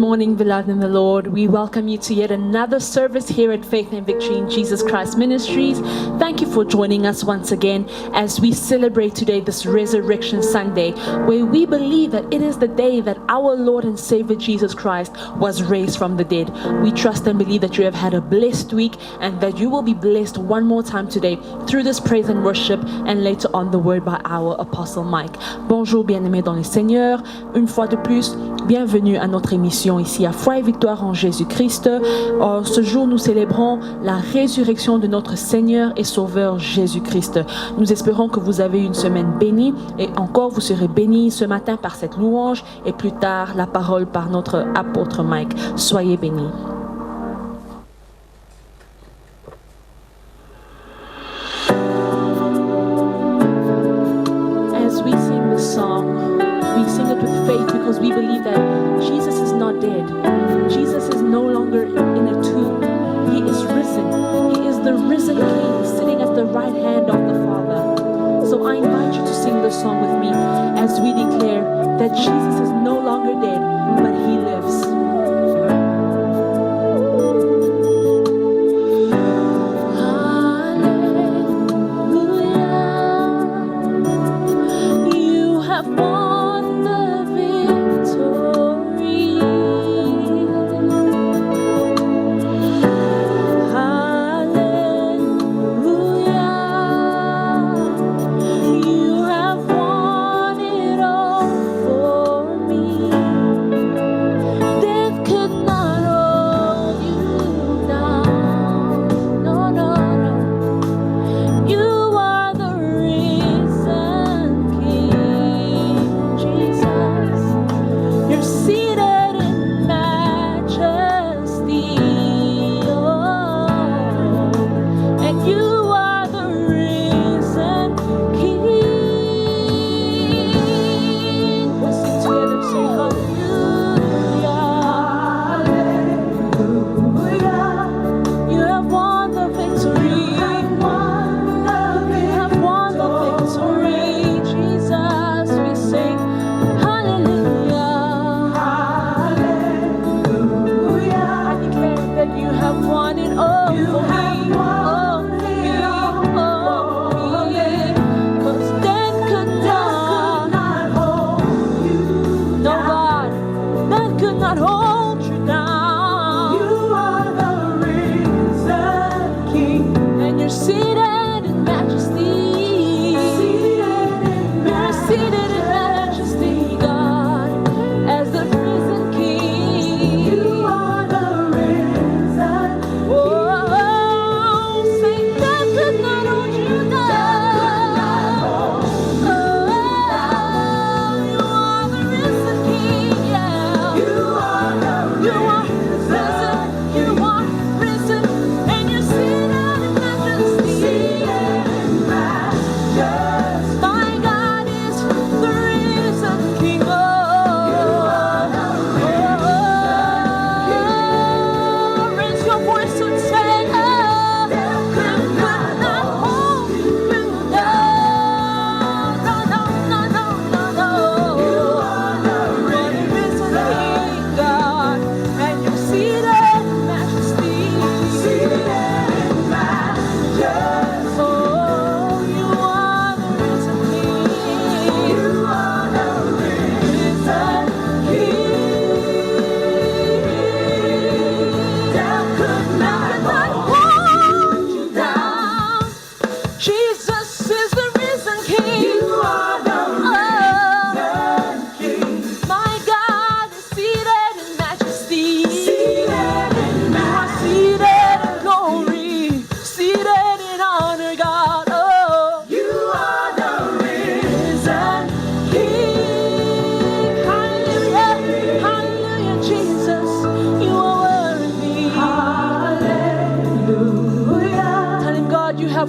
morning, beloved in the Lord. We welcome you to yet another service here at Faith and Victory in Jesus Christ Ministries. Thank you for joining us once again as we celebrate today this Resurrection Sunday, where we believe that it is the day that our Lord and Savior Jesus Christ was raised from the dead. We trust and believe that you have had a blessed week and that you will be blessed one more time today through this praise and worship and later on the word by our Apostle Mike. Bonjour, bien-aimés dans le Seigneur. Une fois de plus, bienvenue à notre émission ici à Foi et Victoire en Jésus-Christ. Ce jour, nous célébrons la résurrection de notre Seigneur et Sauveur Jésus-Christ. Nous espérons que vous avez une semaine bénie et encore vous serez bénis ce matin par cette louange et plus tard la parole par notre apôtre Mike. Soyez bénis. As we sing this song, we sing it with faith because we believe that Jesus is not dead. Jesus is no longer in a tomb. He is risen. He is the risen King sitting at the right hand of the Father. So I invite you to sing the song with me as we declare that Jesus is no longer dead, but He lives.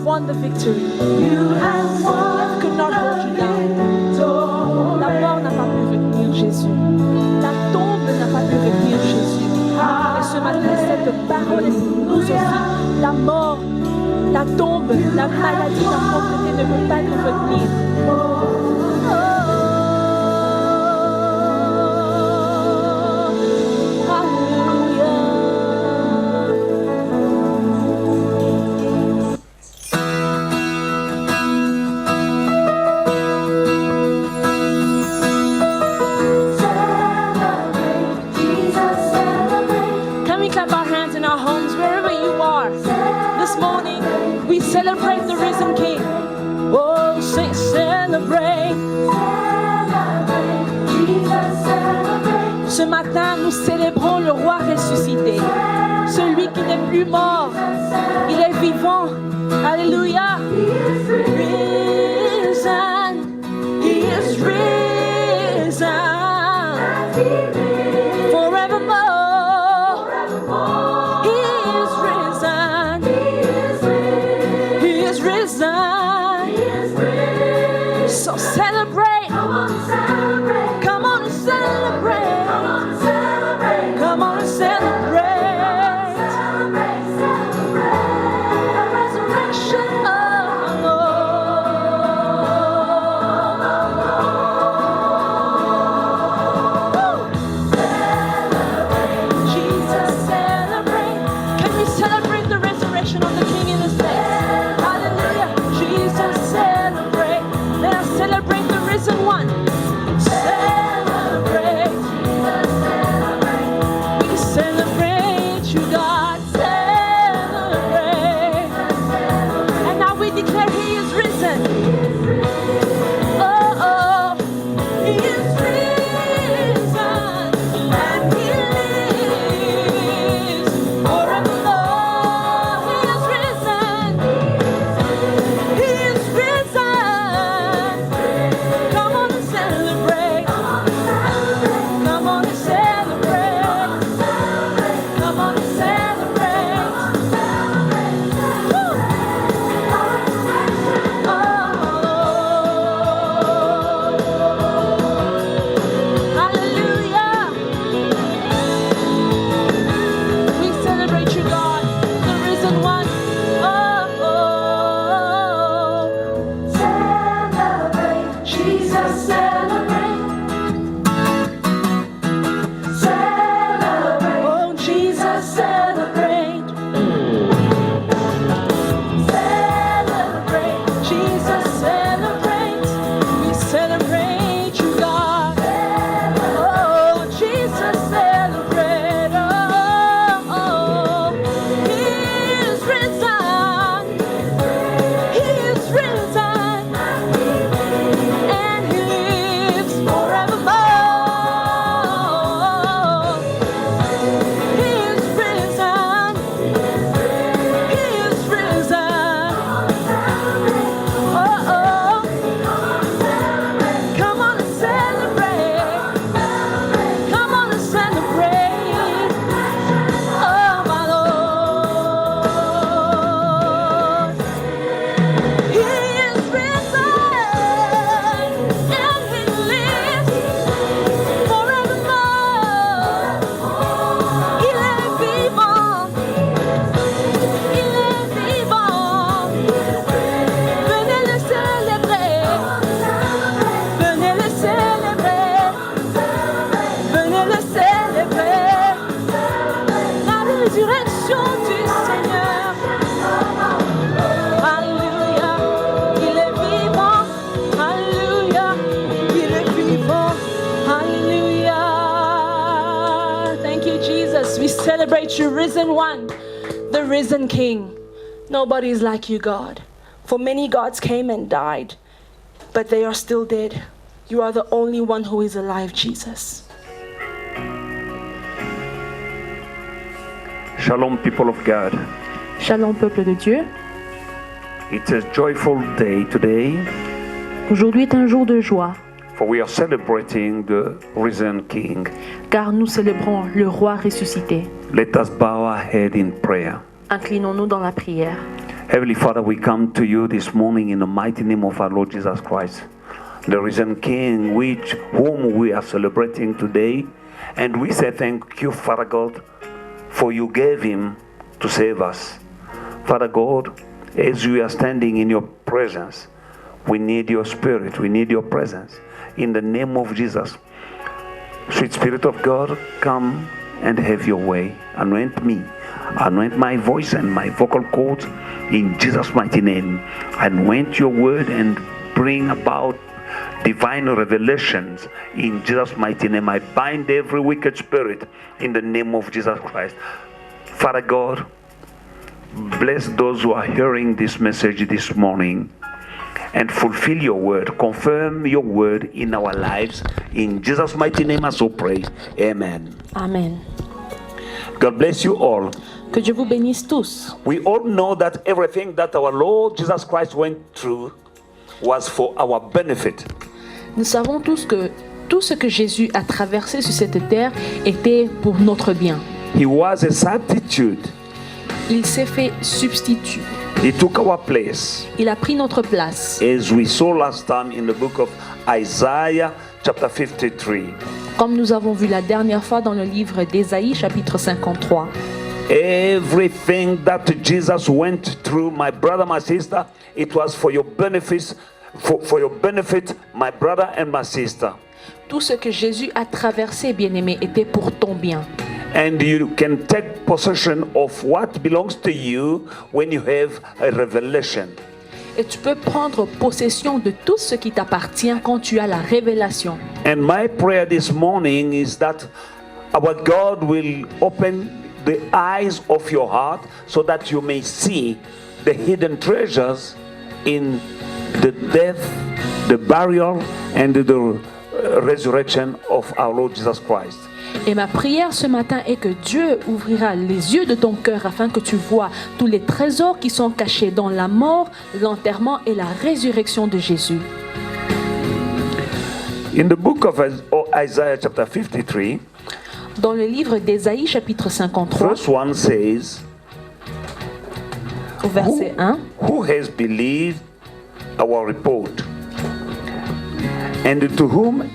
Won the victory. You have won. Could not hold you down. La mort n'a pas pu retenir Jésus. La tombe n'a pas pu retenir Jésus. Et ce matin, cette parole est philosophie. La mort, la tombe, la maladie, la pauvreté ne peut pas te retenir. nous célébrons le roi ressuscité, celui qui n'est plus mort, il est vivant. Alléluia. Risen, he is risen, forevermore. He is risen, he is risen. So celebrate. Come on and celebrate. Come on and celebrate. The resurrection of the Lord. Jesus, celebrate. Can we celebrate the resurrection of the King in this place? Hallelujah. Jesus, celebrate. Let us celebrate the risen one. Celebrate. We celebrate you, God. Celebrate. And now we declare He is risen. Oh, oh. He is risen. And He lives forevermore. He is risen. He is risen. Come on and celebrate. Come on and celebrate. Come on and celebrate. Woo. Hallelujah. We celebrate you, God, the risen one. Celebrate, Jesus, celebrate. Celebrate, oh Jesus, celebrate. Celebrate, Jesus, celebrate. We celebrate you, God. Oh, Jesus, celebrate. Oh, He is risen. He is risen. And He lives forevermore. He is risen. He is risen. Oh, oh. Come on and celebrate. Come on and celebrate. Oh, my Lord. He is risen. And He lives forevermore. Il est vivant. Il est vivant. Venez le célébrer. Venez le célébrer. Venez le célébrer. La résurrection du Seigneur. Alléluia. Il est vivant. Alléluia. Il est vivant. Hallelujah. Thank you, Jesus. We celebrate you, risen one, the risen King. Nobody is like you, God. For many gods came and died, but they are still dead. You are the only one who is alive, Jesus. Shalom, people of God. Shalom, peuple de Dieu. It's a joyful day today, Aujourd'hui est un jour de joie, for we are celebrating the risen King. car nous célébrons le roi ressuscité. Let us bow our head in prayer. Inclinons-nous dans la prière. Heavenly Father, we come to you this morning in the mighty name of our Lord Jesus Christ, the risen King, whom we are celebrating today. And we say thank you, Father God, for you gave him to save us. Father God, as we are standing in your presence, we need your spirit, we need your presence. In the name of Jesus, sweet Spirit of God, come and have your way. Anoint me, anoint my voice and my vocal cords in Jesus' mighty name. Anoint your word and bring about divine revelations in Jesus' mighty name. I bind every wicked spirit in the name of Jesus Christ. Father God, bless those who are hearing this message this morning and fulfill your word, confirm your word in our lives. In Jesus' mighty name I so pray. Amen. Amen. God bless you all. Que Dieu vous bénisse tous. We all know that everything that our Lord Jesus Christ went through was for our benefit. Nous savons tous que tout ce que Jésus a traversé sur cette terre était pour notre bien. He was a substitute. Il s'est fait substitut. He took our place. Il a pris notre place. As we saw last time in the book of Isaiah chapter 53. Comme nous avons vu la dernière fois dans le livre d'Ésaïe chapitre 53. Everything that Jesus went through, my brother, my sister, it was for your benefits, for your benefit, my brother and my sister. Tout ce que Jésus a traversé, bien-aimé, était pour ton bien. And you can take possession of what belongs to you when you have a revelation. Et tu peux prendre possession de tout ce qui t'appartient quand tu as la révélation. And my prayer this morning is that our God will open the eyes of your heart so that you may see the hidden treasures in the death, the burial, and the resurrection of our Lord Jesus Christ. Et ma prière ce matin est que Dieu ouvrira les yeux de ton cœur afin que tu vois tous les trésors qui sont cachés dans la mort, l'enterrement et la résurrection de Jésus. In the book of Isaiah chapter 53, dans le livre d'Ésaïe chapitre 53, verse 1 says, au verset 1, Who has believed our report? And to whom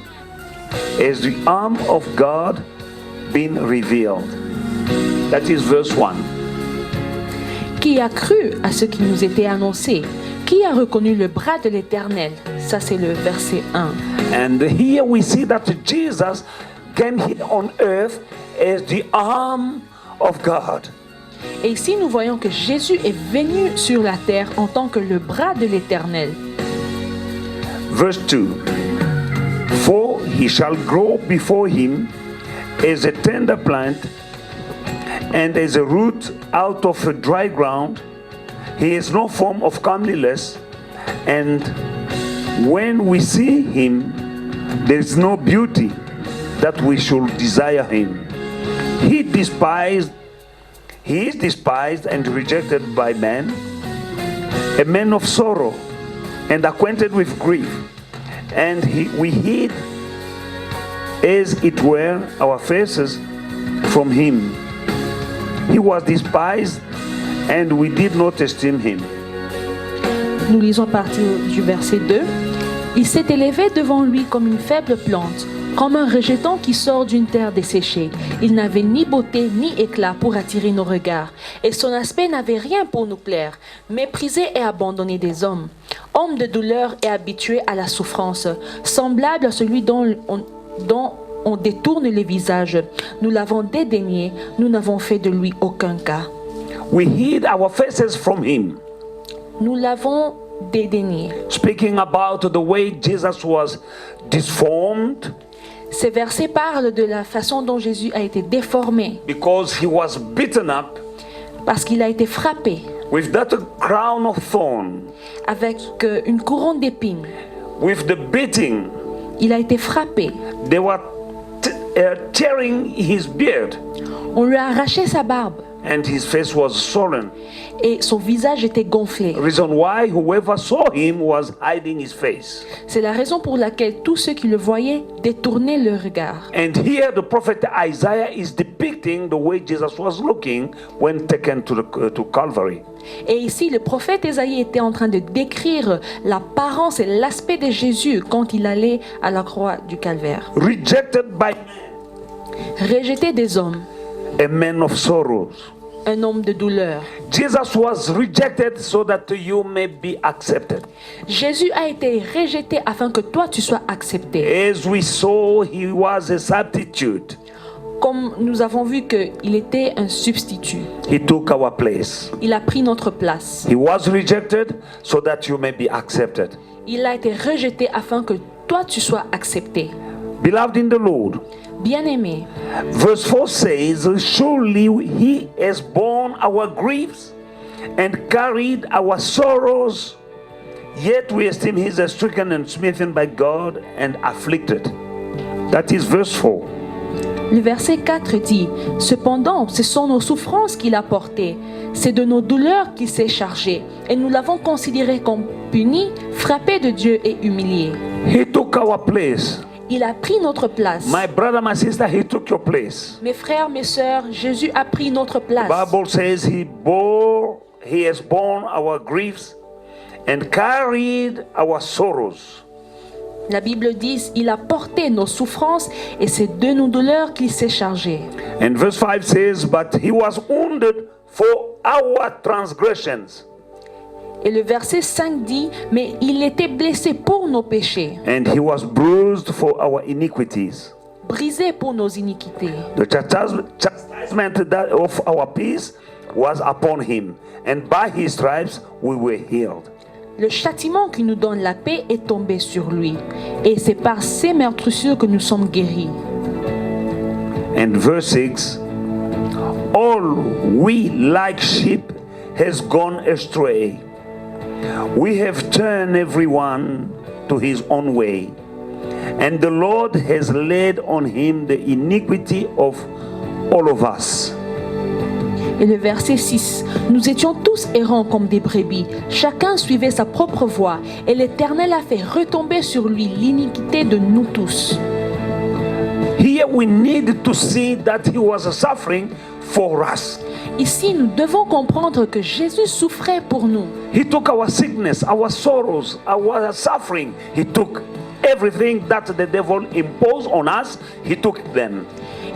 has the arm of God been revealed? That is verse 1. Qui a cru à ce qui nous était annoncé? Qui a reconnu le bras de l'Éternel? Ça c'est le verset 1. And here we see that Jesus came here on earth as the arm of God. Et ici nous voyons que Jésus est venu sur la terre en tant que le bras de l'Éternel. Verse 2. For he shall grow before him as a tender plant and as a root out of a dry ground. He has no form of comeliness, and when we see him, there is no beauty that we should desire him. He is despised and rejected by men, a man of sorrow and acquainted with grief, and we hid as it were our faces from him. He was despised and we did not esteem him. Nous lisons à partir du verset 2. Il s'est élevé devant lui comme une faible plante, comme un rejeton qui sort d'une terre desséchée. Il n'avait ni beauté ni éclat pour attirer nos regards, et son aspect n'avait rien pour nous plaire, méprisé et abandonné des hommes. Homme de douleur et habitué à la souffrance, semblable à celui dont on détourne le visage. Nous l'avons dédaigné, nous n'avons fait de lui aucun cas. We hid our faces from him. Nous l'avons dédaigné. Speaking about the way Jesus was disformed. Ces versets parlent de la façon dont Jésus a été déformé. Because he was beaten up. Parce qu'il a été frappé. With that crown of thorn. Avec une couronne d'épines. With the beating. Il a été frappé. They were tearing his beard. On lui a arraché sa barbe. And his face was swollen. Et son visage était gonflé. Reason why whoever saw him was hiding his face. C'est la raison pour laquelle tous ceux qui le voyaient détournaient le regard. And here the prophet Isaiah is depicting the way Jesus was looking when taken to Calvary. Et ici, le prophète Ésaïe était en train de décrire l'apparence et l'aspect de Jésus quand il allait à la croix du Calvaire. Rejected by men. Rejeté des hommes. A man of sorrows. Un homme de douleur. Jesus was rejected so that you may be accepted. Jésus a été rejeté afin que toi tu sois accepté. As we saw, he was a substitute. Comme nous avons vu qu'il était un substitut. He took our place. Il a pris notre place. He was rejected so that you may be accepted. Il a été rejeté afin que toi tu sois accepté. Beloved in the Lord. Bien-aimé. Verse 4 says, surely he has borne our griefs and carried our sorrows, Yet we esteem he is stricken and smitten by God and afflicted. That is verse 4. Le verset 4 dit « Cependant, ce sont nos souffrances qu'il a portées, c'est de nos douleurs qu'il s'est chargé, et nous l'avons considéré comme puni, frappé de Dieu et humilié. » He took our place. Il a pris notre place. My brother, my sister, he took your place. Mes frères, mes sœurs, Jésus a pris notre place. The Bible says he has borne our griefs and carried our sorrows. La Bible dit, il a porté nos souffrances et c'est de nos douleurs qu'il s'est chargé. And verse 5 says, but he was wounded for our transgressions. Et le verset 5 dit, mais il était blessé pour nos péchés, And he was bruised for our iniquities. brisé pour nos iniquités. The chastisement of our peace was upon him, and by his stripes we were healed. Le châtiment qui nous donne la paix est tombé sur lui, et c'est par ses meurtrissures que nous sommes guéris. And verse 6, all we like sheep has gone astray. We have turned everyone to his own way, and the Lord has laid on him the iniquity of all of us. Et le verset 6, nous étions tous errants comme des brebis, chacun suivait sa propre voie, et l'Éternel a fait retomber sur lui l'iniquité de nous tous. Here we need to see that he was suffering for us. Ici, nous devons comprendre que Jésus souffrait pour nous. He took our sickness, our sorrows, our suffering. He took everything that the devil imposed on us. He took them.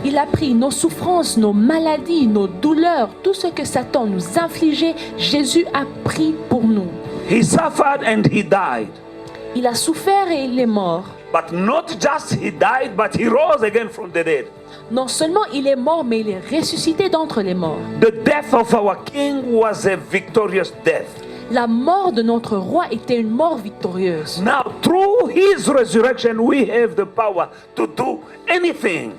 Il a pris nos souffrances, nos maladies, nos douleurs, tout ce que Satan nous infligeait, Jésus a pris pour nous. He suffered and he died. Il a souffert et il est mort. But not just he died, but he rose again from the dead. Non seulement il est mort, mais il est ressuscité d'entre les morts. The death of our king was a victorious death. La mort de notre roi était une mort victorieuse. Now, through his resurrection, we have the power to do anything.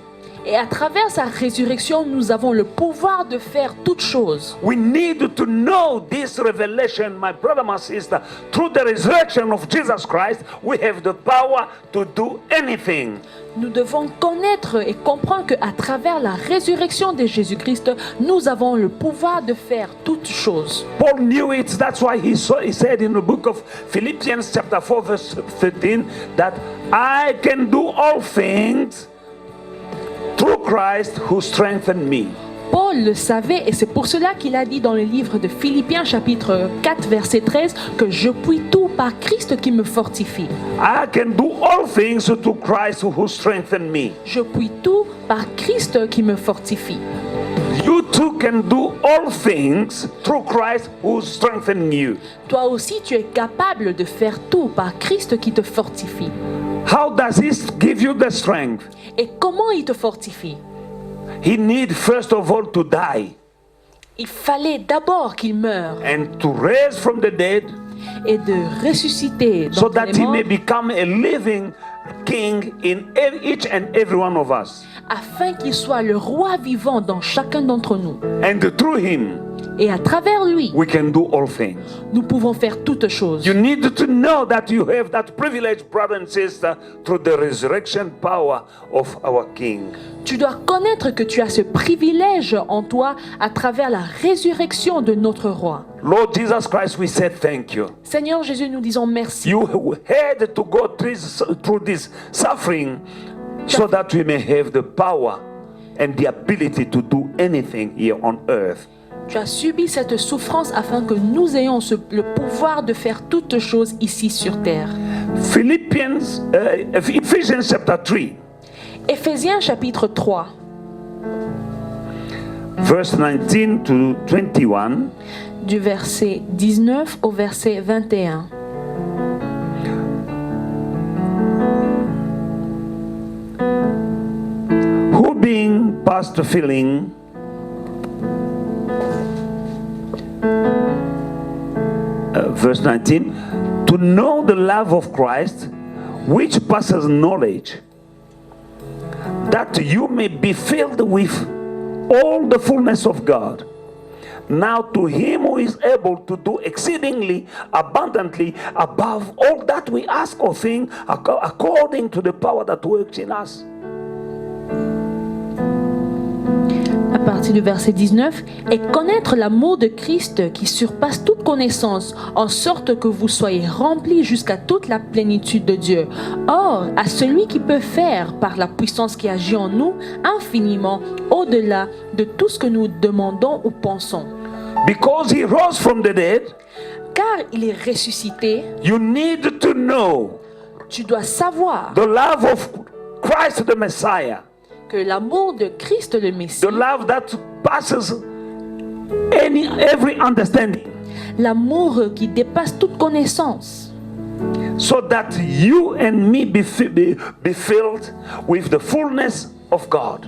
Et à travers sa résurrection, nous avons le pouvoir de faire toutes choses. We need to know this revelation, my brother, my sister. Through the resurrection of Jesus Christ, we have the power to do anything. Nous devons connaître et comprendre qu'à travers la résurrection de Jésus-Christ, nous avons le pouvoir de faire toutes choses. Paul knew it. That's why he said in the book of Philippians chapter 4 verse 13 that I can do all things through Christ who strengthened me. Paul le savait et c'est pour cela qu'il a dit dans le livre de Philippiens chapitre 4 verset 13 que je puis tout par Christ qui me fortifie. I can do all things through Christ who strengthened me. Je puis tout par Christ qui me fortifie. You too can do all things through Christ who strengthened you. Toi aussi tu es capable de faire tout par Christ qui te fortifie. How does he give you the strength? Et comment il te fortifie? He need first of all to die Il fallait d'abord qu'il meure and to raise from the dead et de ressusciter so d'entre that les he morts may become a living king in each and every one of us. afin qu'il soit le roi vivant dans chacun d'entre nous. And through him, Et à travers lui, we can do all things. nous pouvons faire toutes choses. You need to know that you have that privilege, brother and sister, through the resurrection power of our King. Tu dois connaître que tu as ce privilège en toi à travers la résurrection de notre roi. Lord Jesus Christ, we say thank you. Seigneur Jésus, nous disons merci. You had to go through this suffering so that we may have the power and the ability to do anything here on earth. Tu as subi cette souffrance afin que nous ayons le pouvoir de faire toutes choses ici sur terre. Ephesians chapter 3. Éphésiens chapitre 3, verse 19 to 21. du verset 19 au verset 21. Who being past feeling verse 19, to know the love of Christ which passes knowledge, that you may be filled with all the fullness of God. Now to him who is able to do exceedingly abundantly above all that we ask or think, according to the power that works in us. À partir du verset 19, et connaître l'amour de Christ qui surpasse toute connaissance, en sorte que vous soyez remplis jusqu'à toute la plénitude de Dieu. Or, à celui qui peut faire, par la puissance qui agit en nous, infiniment au-delà de tout ce que nous demandons ou pensons. Because he rose from the dead, Car il est ressuscité, you need to know tu dois savoir the love of Christ the Messiah, que l'amour de Christ le Messie, the love that passes every understanding, l'amour qui dépasse toute connaissance, so that you and me be filled with the fullness of God.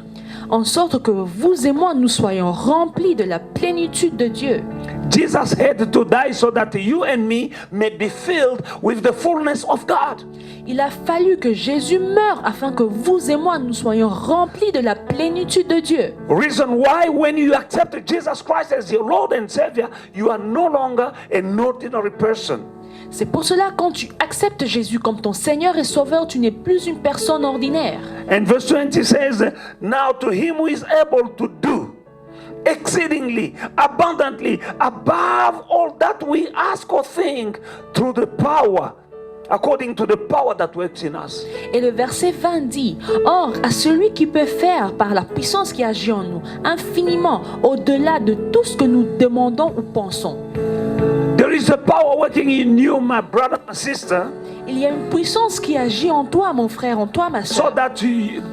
en sorte que vous et moi nous soyons remplis de la plénitude de Dieu. Jesus had to die so that you and me may be filled with the fullness of God. Il a fallu que Jésus meure afin que vous et moi nous soyons remplis de la plénitude de Dieu. Reason why when you accept Jesus Christ as your Lord and Savior, you are no longer an ordinary person. C'est pour cela quand tu acceptes Jésus comme ton Seigneur et Sauveur, tu n'es plus une personne ordinaire. And verse 20 says, now to him who is able to do exceedingly abundantly above all that we ask or think, through the power, according to the power that works in us. Et le verset 20 dit, or à celui qui peut faire par la puissance qui agit en nous, infiniment au-delà de tout ce que nous demandons ou pensons. There is a power working in you, my brother and sister, Il y a une puissance qui agit en toi, mon frère, en toi, ma so soeur, that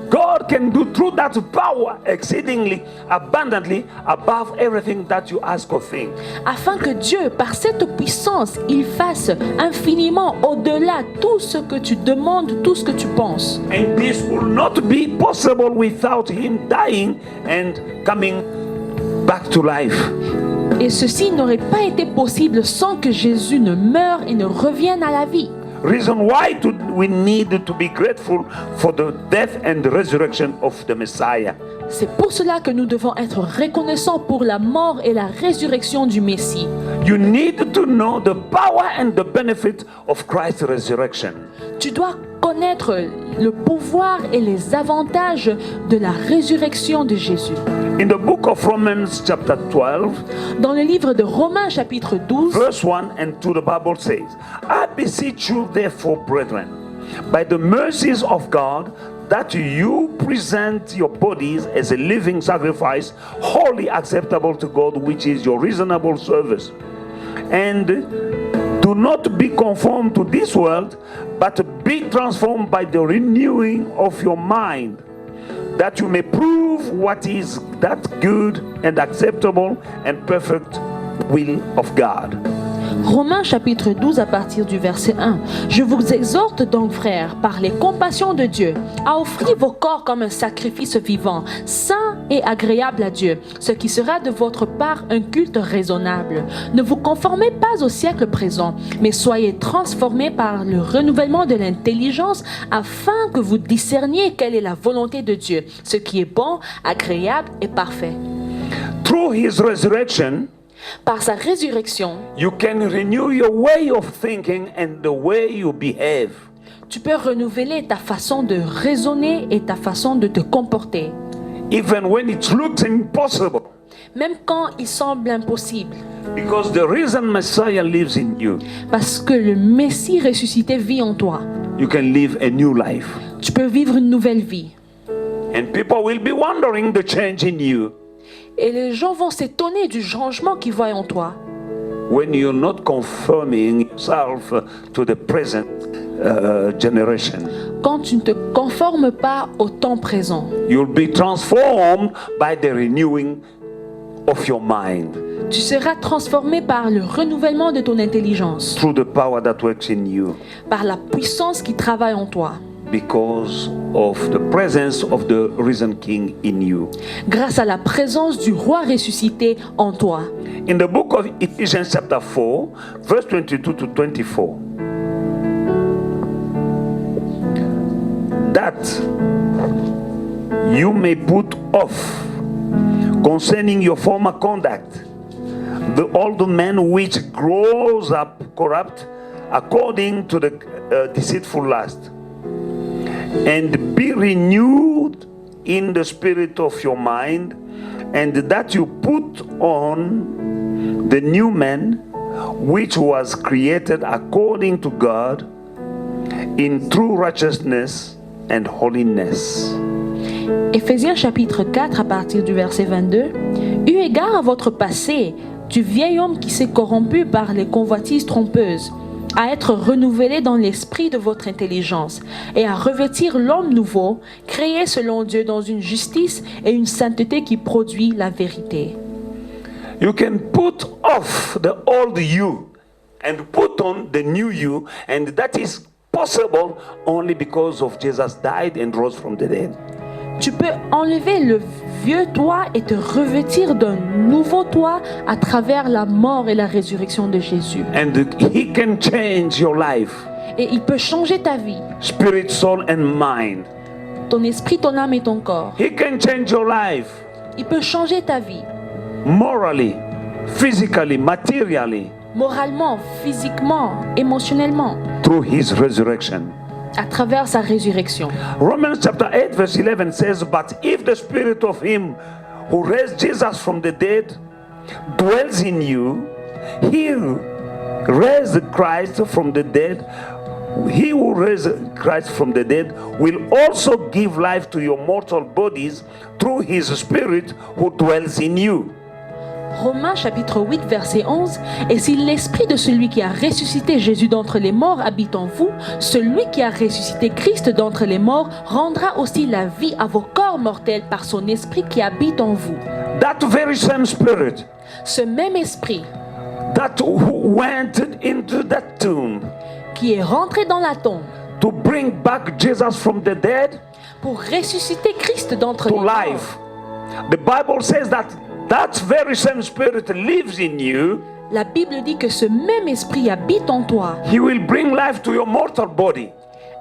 God can do through that power exceedingly abundantly above everything that you ask or think. afin que Dieu, par cette puissance, il fasse infiniment au-delà tout ce que tu demandes, tout ce que tu penses. And this will not be possible without him dying and coming back to life. Et ceci n'aurait pas été possible sans que Jésus ne meure et ne revienne à la vie. Reason why we need to be grateful for the death and the resurrection of the Messiah. C'est pour cela que nous devons être reconnaissants pour la mort et la résurrection du Messie. You need to know the power and the benefit of Christ's resurrection. Tu dois connaître le pouvoir et les avantages de la résurrection de Jésus. In the book of Romans chapter 12, Dans le livre de Romains chapitre 12, verse 1 and 2, the Bible says, I beseech you therefore, brethren, by the mercies of God, that you present your bodies as a living sacrifice, wholly acceptable to God, which is your reasonable service. And do not be conformed to this world, but be transformed by the renewing of your mind, that you may prove what is that good and acceptable and perfect will of God. Romains chapitre 12 à partir du verset 1. Je vous exhorte donc, frères, par les compassions de Dieu, à offrir vos corps comme un sacrifice vivant, saint et agréable à Dieu, ce qui sera de votre part un culte raisonnable. Ne vous conformez pas au siècle présent, mais soyez transformés par le renouvellement de l'intelligence, afin que vous discerniez quelle est la volonté de Dieu, ce qui est bon, agréable et parfait. Through his resurrection, Par sa résurrection, you can renew your way of thinking and the way you behave. tu peux renouveler ta façon de raisonner et ta façon de te comporter, Even when it looks impossible, même quand il semble impossible, because the reason Messiah lives in you, parce que le Messie ressuscité vit en toi. you can live a new life. Tu peux vivre une nouvelle vie. And people will be wondering the change in you Et les gens vont s'étonner du changement qu'ils voient en toi. when you're not conforming yourself to the present generation. Quand tu ne te conformes pas au temps présent, You'll be transformed by the renewing of your mind tu seras transformé par le renouvellement de ton intelligence, through the power that works in you, par la puissance qui travaille en toi, because of the presence of the risen King in you. grâce à la présence du roi ressuscité en toi. In the book of Ephesians chapter 4, verse 22 to 24, that you may put off concerning your former conduct the old man which grows up corrupt according to the deceitful lust, and be renewed in the spirit of your mind, and that you put on the new man, which was created according to God in true righteousness and holiness. Éphésiens chapitre 4 à partir du verset 22. Eu égard à votre passé, du vieil homme qui s'est corrompu par les convoitises trompeuses, à être renouvelé dans l'esprit de votre intelligence et à revêtir l'homme nouveau, créé selon Dieu dans une justice et une sainteté qui produit la vérité. You can put off the old you and put on the new you, and that is possible only because of Jesus died and rose from the dead. Tu peux enlever le vieux toi et te revêtir d'un nouveau toi à travers la mort et la résurrection de Jésus. And he can change your life, Et il peut changer ta vie, spirit, soul, and mind. ton esprit, ton âme et ton corps. He can change your life Il peut changer ta vie, morally, physically, materially, moralement, physiquement, émotionnellement, through his resurrection. à travers sa résurrection. Romans chapter 8 verse 11 says, but if the spirit of him who raised Jesus from the dead dwells in you, he raised Christ from the dead, he who raised Christ from the dead will also give life to your mortal bodies through his spirit who dwells in you. Romains chapitre 8 verset 11. Et si l'esprit de celui qui a ressuscité Jésus d'entre les morts habite en vous, celui qui a ressuscité Christ d'entre les morts rendra aussi la vie à vos corps mortels par son esprit qui habite en vous. That very same spirit Ce même esprit that went into that tomb qui est rentré dans la tombe to bring back Jesus from the dead pour ressusciter Christ d'entre les to morts. life. The Bible says that that very same spirit lives in you. La Bible dit que ce même esprit habite en toi He will bring life to your mortal body.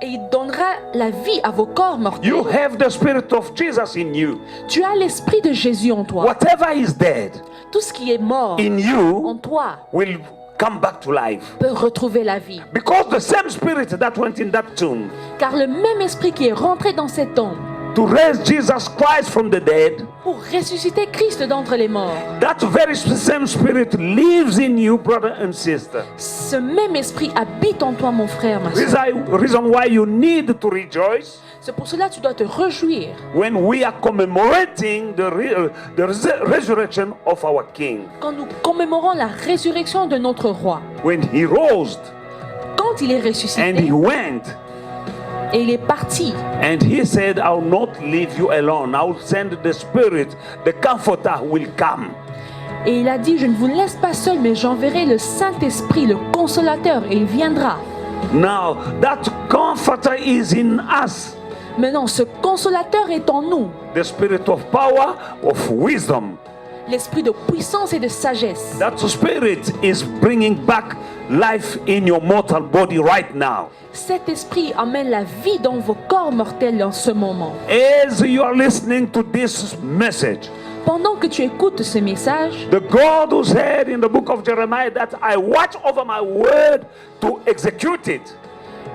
et il donnera la vie à vos corps mortels. You have the spirit of Jesus in you. Tu as l'esprit de Jésus en toi. Whatever is dead Tout ce qui est mort in en you toi will come back to life. peut retrouver la vie. Because the same spirit that went in that tomb Car le même esprit qui est rentré dans cette tombe to raise Jesus Christ from the dead, pour ressusciter Christ d'entre les morts, that very same spirit lives in you, brother and sister. ce même esprit habite en toi, mon frère, ma soeur. Reason why you need to rejoice C'est pour cela que tu dois te réjouir when we are commemorating the resurrection of our King. quand nous commémorons la résurrection de notre roi. When he rose Quand il est and he ressuscité went et il est parti, and he said, I will not leave you alone. I will send the Spirit, the Comforter will come. et il a dit, je ne vous laisse pas seul, mais j'enverrai le Saint-Esprit, le Consolateur, et il viendra. Now that Comforter is in us. Maintenant, ce Consolateur est en nous, The Spirit of power, of wisdom. l'esprit de puissance et de sagesse. That Spirit is bringing back life in your mortal body right now. Cet esprit amène la vie dans vos corps mortels en ce moment. As you are listening to this message, Pendant que tu écoutes ce message, the God who said in the book of Jeremiah that I watch over my word to execute it,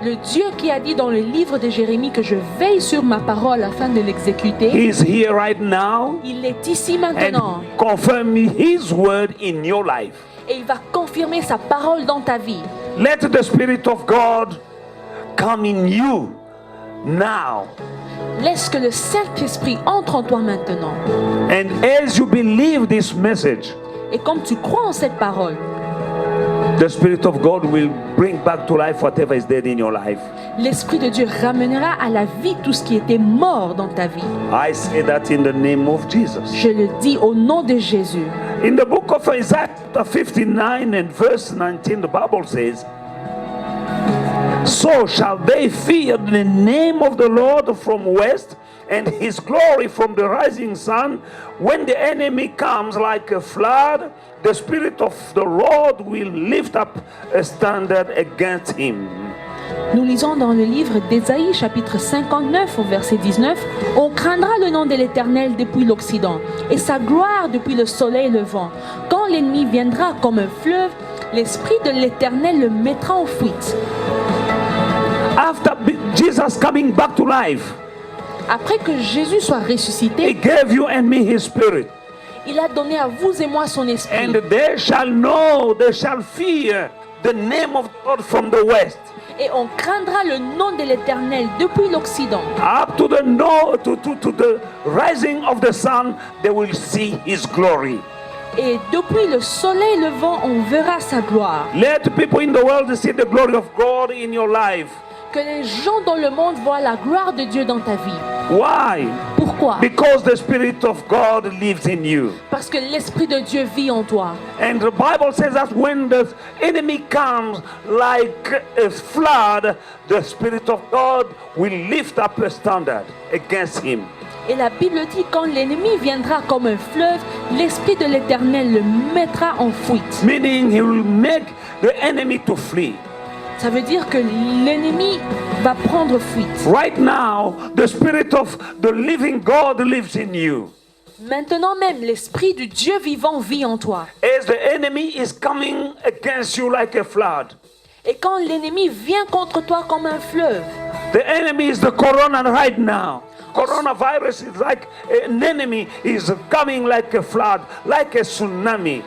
le Dieu qui a dit dans le livre de Jérémie que je veille sur ma parole afin de l'exécuter, He is here right now il est ici maintenant and confirm His word in your life. et il va confirmer sa parole dans ta vie. Let the Spirit of God come in you now. Laisse que le Saint-Esprit entre en toi maintenant. And as you believe this message, Et comme tu crois en cette parole, the Spirit of God will bring back to life whatever is dead in your life. l'Esprit de Dieu ramènera à la vie tout ce qui était mort dans ta vie. I say that in the name of Jesus. Je le dis au nom de Jésus. In the book of Isaiah 59 and verse 19, the Bible says, so shall they fear the name of the Lord from west and his glory from the rising sun. When the enemy comes like a flood, the Spirit of the Lord will lift up a standard against him. Nous lisons dans le livre d'Ésaïe, chapitre 59, au verset 19, « On craindra le nom de l'Éternel depuis l'Occident, et sa gloire depuis le soleil levant. Quand l'ennemi viendra comme un fleuve, l'Esprit de l'Éternel le mettra en fuite. » After Jesus coming back to life, Après que Jésus soit He ressuscité, gave you and me His Spirit. il a donné à vous et moi son esprit. And they shall know, they shall fear the name of God from the west. Et on craindra le nom de l'Éternel depuis l'Occident. Up to the to the rising of the sun, they will see His glory. Et depuis le soleil levant, on verra sa gloire. Let people in the world see the glory of God in your life. Que les gens dans le monde voient la gloire de Dieu dans ta vie. Why? Pourquoi? Because the Spirit of God lives in you. Parce que l'Esprit de Dieu vit en toi. And the Bible says that when the enemy comes like a flood, the Spirit of God will lift up a standard against him. Et la Bible dit, quand l'ennemi viendra comme un fleuve, l'Esprit de l'Éternel le mettra en fuite. Meaning he will make the enemy to flee. Ça veut dire que l'ennemi va prendre fuite. Right now, the Spirit of the living God lives in you. Maintenant même, l'Esprit du Dieu vivant vit en toi. As the enemy is coming against you like a flood. Et quand l'ennemi vient contre toi comme un fleuve, The enemy is the corona right now. Coronavirus is like an enemy is coming like a flood, like a tsunami.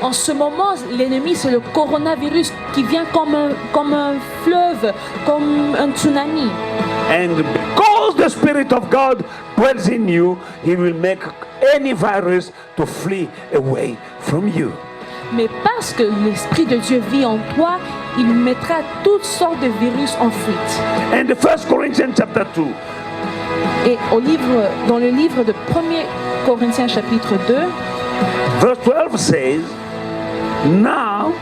en ce moment, l'ennemi, c'est le coronavirus qui vient comme un fleuve, comme un tsunami. And because the Spirit of God dwells in you, He will make any virus to flee away from you. Mais parce que l'Esprit de Dieu vit en toi, il mettra toutes sortes de virus en fuite. And the 1 Corinthians chapter 2, Et dans le livre de 1er Corinthiens chapitre 2, verse 12 says, Now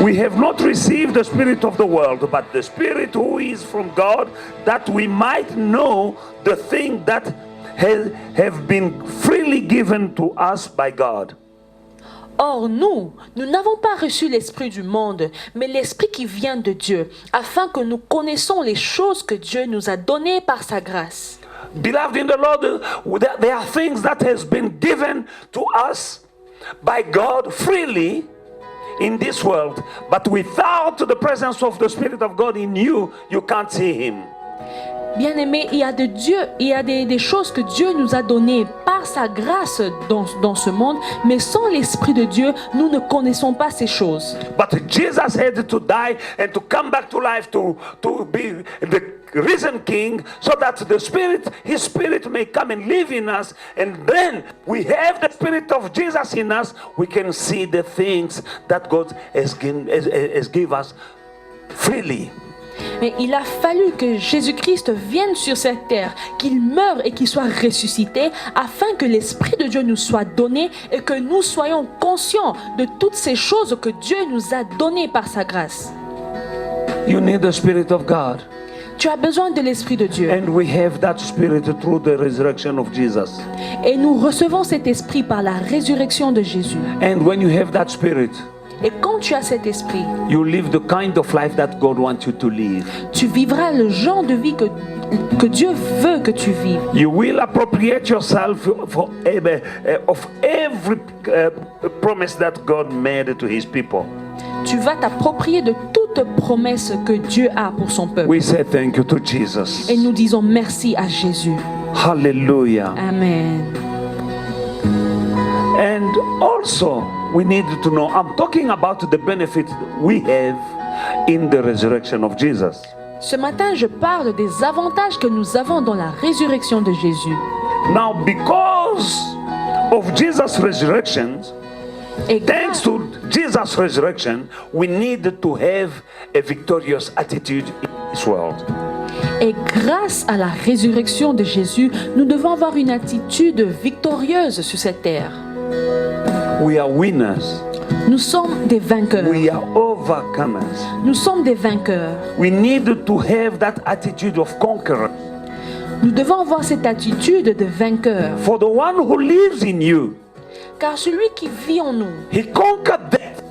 we have not received the Spirit of the world, but the Spirit who is from God, that we might know the thing that have been freely given to us by God. Or nous n'avons pas reçu l'esprit du monde, mais l'esprit qui vient de Dieu, afin que nous connaissons les choses que Dieu nous a données par sa grâce. Beloved in the Lord, there are things that has been given to us by God freely in this world, but without the presence of the Spirit of God in you, you can't see Him. Bien-aimés, il y a des choses que Dieu nous a données par sa grâce dans ce monde, mais sans l'Esprit de Dieu, nous ne connaissons pas ces choses. But Jesus had to die and to come back to life to be the risen King, so that His Spirit may come and live in us, and then we have the Spirit of Jesus in us, we can see the things that God has given us freely. Mais il a fallu que Jésus-Christ vienne sur cette terre, qu'il meure et qu'il soit ressuscité, afin que l'Esprit de Dieu nous soit donné et que nous soyons conscients de toutes ces choses que Dieu nous a données par sa grâce. You need the Spirit of God. Tu as besoin de l'Esprit de Dieu. And we have that Spirit through the resurrection of Jesus. Et nous recevons cet Esprit par la résurrection de Jésus. And when you have that Spirit, Et quand tu as cet esprit, you live the kind of life that God wants you to live. tu vivras le genre de vie que Dieu veut que tu vives. You will appropriate yourself of every promise that God made to His people. Tu vas t'approprier de toute promesse que Dieu a pour son peuple. We say thank you to Jesus. Et nous disons merci à Jésus. Hallelujah. Amen. And also, we need to know, I'm talking about the benefit we have in the resurrection of Jesus. Ce matin, je parle des avantages que nous avons dans la résurrection de Jésus. Now, because of Jesus' resurrection, Et thanks to Jesus' resurrection, we need to have a victorious attitude in this world. Et grâce à la résurrection de Jésus, nous devons avoir une attitude victorieuse sur cette terre. We are winners. Nous sommes des vainqueurs. We are overcomers. Nous sommes des vainqueurs. We need to have that attitude of conqueror. Nous devons avoir cette attitude de vainqueur. For the one who lives in you, Car celui qui vit en nous, he conquered death.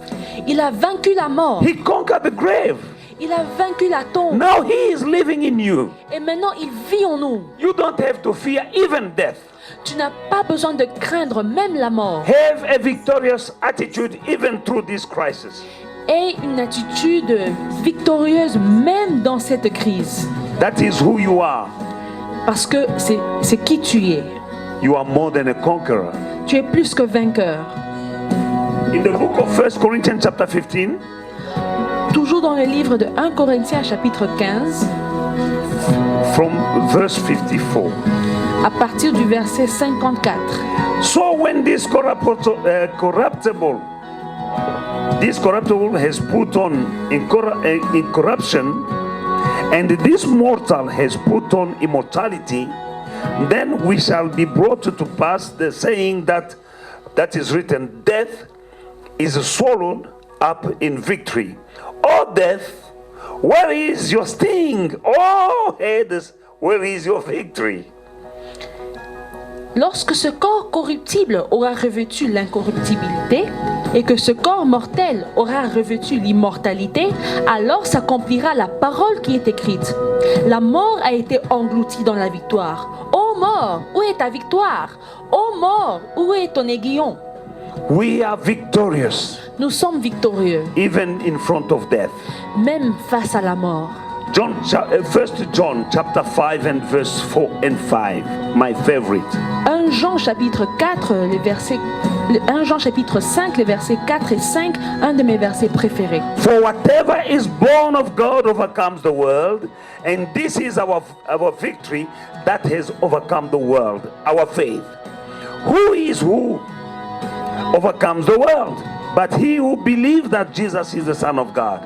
il a vaincu la mort. He conquered the grave. Il a vaincu la tombe. Now he is living in you. Et maintenant, il vit en nous. You don't have to fear even death. Tu n'as pas besoin de craindre même la mort. Have a victorious attitude even through this crisis. Aie une attitude victorieuse même dans cette crise. That is who you are. Parce que c'est qui tu es. You are more than a conqueror. Tu es plus que vainqueur. In the book of 1 Corinthians chapter 15, Toujours dans le livre de 1 Corinthiens chapitre 15, from verse 54. à partir du verset 54. So when this corruptible has put on incorruption, and this mortal has put on immortality, then we shall be brought to pass the saying that is written, death is swallowed up in victory. Oh death, where is your sting? Oh Hades, where is your victory? Lorsque ce corps corruptible aura revêtu l'incorruptibilité et que ce corps mortel aura revêtu l'immortalité, alors s'accomplira la parole qui est écrite. La mort a été engloutie dans la victoire. Ô mort, où est ta victoire? Ô mort, où est ton aiguillon? We are victorious, Nous sommes victorieux, even in front of death. même face à la mort. 1 John chapter 5 and verse 4 and 5, my favorite. 1 Jean chapitre 4, 1 Jean chapitre 5, les versets 4 et 5, un de mes versets préférés. For whatever is born of God overcomes the world, and this is our victory that has overcome the world, our faith. Who overcomes the world? But he who believes that Jesus is the Son of God.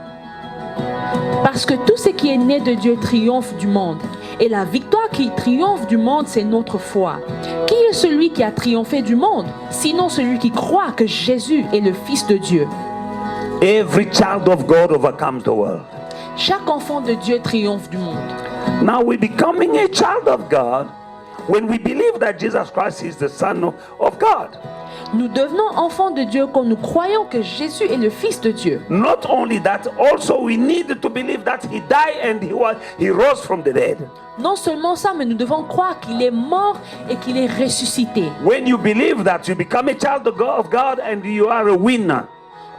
Parce que tout ce qui est né de Dieu triomphe du monde. Et la victoire qui triomphe du monde, c'est notre foi. Qui est celui qui a triomphé du monde, sinon celui qui croit que Jésus est le Fils de Dieu? Every child of God overcomes the world. Chaque enfant de Dieu triomphe du monde. Now we're becoming a child of God when we believe that Jesus Christ is the Son of God. Nous devenons enfants de Dieu quand nous croyons que Jésus est le Fils de Dieu. Not only that, also we need to believe that he died and he rose from the dead. Non seulement ça, mais nous devons croire qu'il est mort et qu'il est ressuscité. When you believe that, you become a child of God and you are a winner.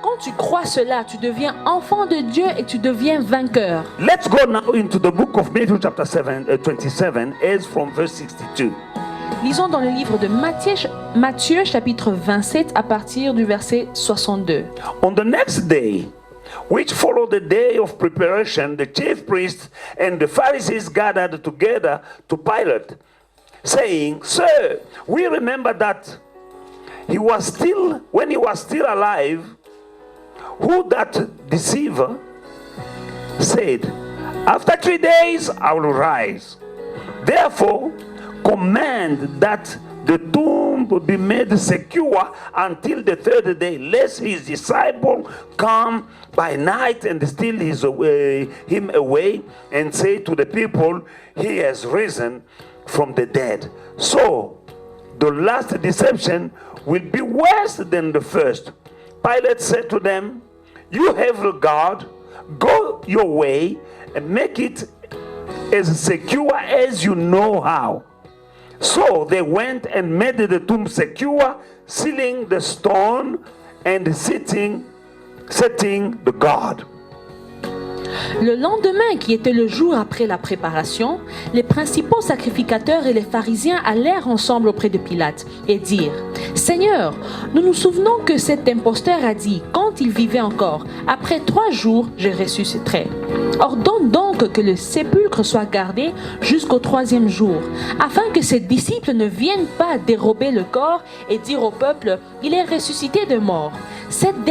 Quand tu crois cela, tu deviens enfant de Dieu et tu deviens vainqueur. Let's go now into the book of Matthew chapter 27, as from verse 62. Lisons dans le livre de Matthieu chapitre 27 à partir du verset 62. On the next day, which followed the day of preparation, the chief priests and the Pharisees gathered together to Pilate, saying, Sir, we remember that when he was still alive, who that deceiver said, after 3 days I will rise. Therefore, command that the tomb be made secure until the third day, lest his disciple come by night and steal him away and say to the people, he has risen from the dead. So the last deception will be worse than the first. Pilate said to them, you have regard, go your way and make it as secure as you know how. So they went and made the tomb secure, sealing the stone and setting the guard. Le lendemain, qui était le jour après la préparation, les principaux sacrificateurs et les pharisiens allèrent ensemble auprès de Pilate et dirent, « Seigneur, nous nous souvenons que cet imposteur a dit, quand il vivait encore, après 3 jours, je ressusciterai. Ordonne donc que le sépulcre soit gardé jusqu'au 3e jour, afin que ses disciples ne viennent pas dérober le corps et dire au peuple, il est ressuscité de mort. Cette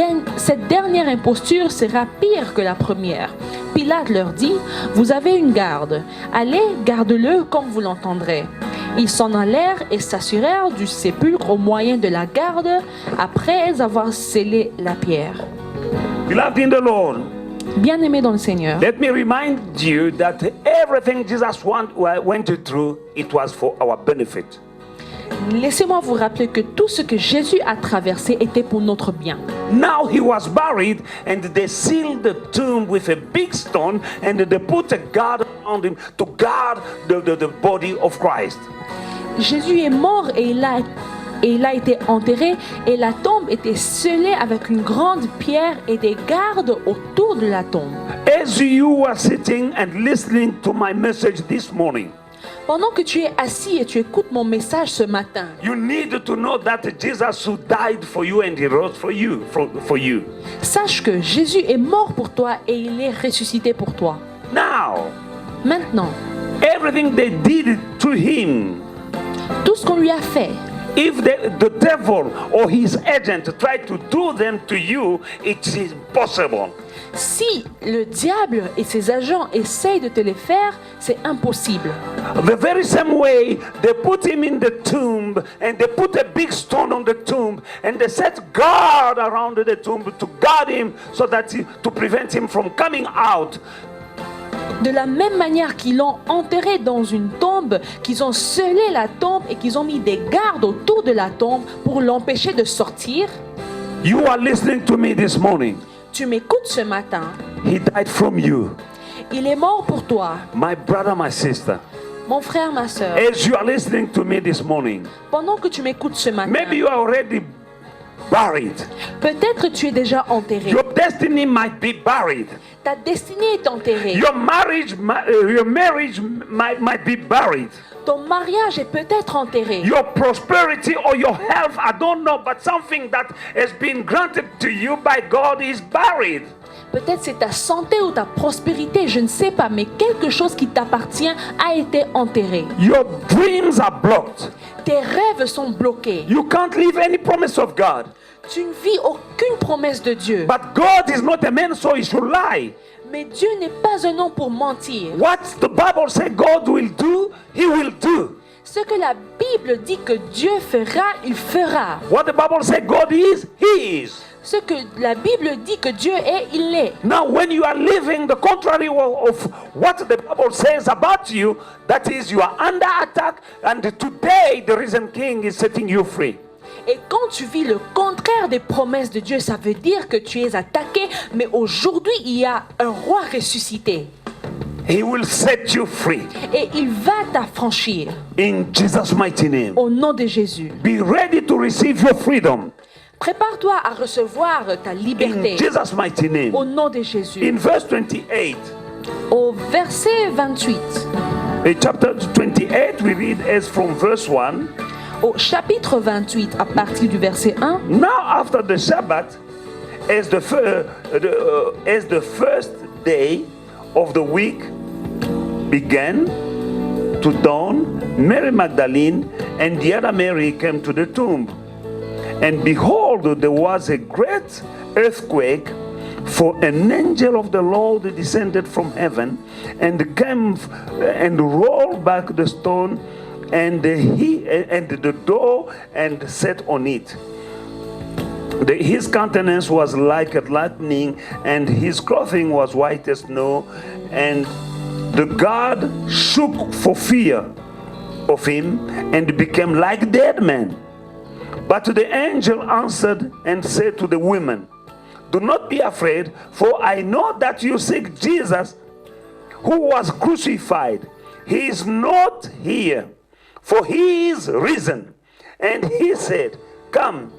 dernière imposture sera pire que la première. » Pilate leur dit, « Vous avez une garde. Allez, garde-le comme vous l'entendrez. » Ils s'en allèrent et s'assurèrent du sépulcre au moyen de la garde, après avoir scellé la pierre. Beloved in the Lord, Bien-aimés dans le Seigneur, let me remind you that everything Jesus went through, it was for our benefit. Laissez-moi vous rappeler que tout ce que Jésus a traversé était pour notre bien. Now he was buried, and they sealed the tomb with a big stone, and they put a guard around him to guard the body of Christ. Jésus est mort et il a été enterré, et la tombe était scellée avec une grande pierre et des gardes autour de la tombe. As you are sitting and listening to my message this morning, Pendant que tu es assis et tu écoutes mon message ce matin, you need to know that Jesus who died for you and he rose for you, for you. sache que Jésus est mort pour toi et il est ressuscité pour toi. Now, Maintenant, everything they did to him, tout ce qu'on lui a fait, if the devil or his agent tried to do them to you, it is impossible. si le diable et ses agents essayent de te les faire, c'est impossible. The very same way they put him in the tomb, and they put a big stone on the tomb, and they set guard around the tomb to guard him so that to prevent him from coming out. De la même manière qu'ils l'ont enterré dans une tombe, qu'ils ont scellé la tombe et qu'ils ont mis des gardes autour de la tombe pour l'empêcher de sortir. You are listening to me this morning. Tu m'écoutes ce matin. He died from you. Il est mort pour toi, My brother, my sister, mon frère, ma soeur. as you are listening to me this morning, Pendant que tu m'écoutes ce matin, maybe you are already buried. peut-être tu es déjà enterré. Your destiny might be buried. Ta destinée est enterrée. Your marriage might be buried. Ton mariage est peut-être enterré. Your prosperity or your health, I don't know, but something that has been granted to you by God is buried. Peut-être c'est ta santé ou ta prospérité, je ne sais pas, mais quelque chose qui t'appartient a été enterré. Your dreams are blocked. Tes rêves sont bloqués. You can't live any promise of God. Tu ne vis aucune promesse de Dieu. But God is not a man, so he should lie. Mais Dieu n'est pas un homme pour mentir. What the Bible says God will do, he will do. Ce que la Bible dit que Dieu fera, il fera. What the Bible says God is, he is. Ce que la Bible dit que Dieu est, il est. Now, when you are living the contrary of what the Bible says about you, that is, you are under attack, and today the risen King is setting you free. Et quand tu vis le contraire des promesses de Dieu, ça veut dire que tu es attaqué, mais aujourd'hui, il y a un roi ressuscité. He will set you free. Et il va t'affranchir. In Jesus' mighty name. Au nom de Jésus. Be ready to receive your freedom. Prépare-toi à recevoir ta liberté. In Jesus' mighty name. Au nom de Jésus. In verse 28. Au verset 28. In chapter 28, we read as from verse 1. Au chapitre 28, à partir du verset 1. Now after the Sabbath, as the first day of the week began to dawn, Mary Magdalene and the other Mary came to the tomb. And behold, there was a great earthquake, for an angel of the Lord descended from heaven and came and rolled back the stone and the door and sat on it. His countenance was like a lightning, and his clothing was white as snow. And the guard shook for fear of him and became like a dead man. But the angel answered and said to the women, "Do not be afraid, for I know that you seek Jesus, who was crucified. He is not here, for he is risen." And he said, "Come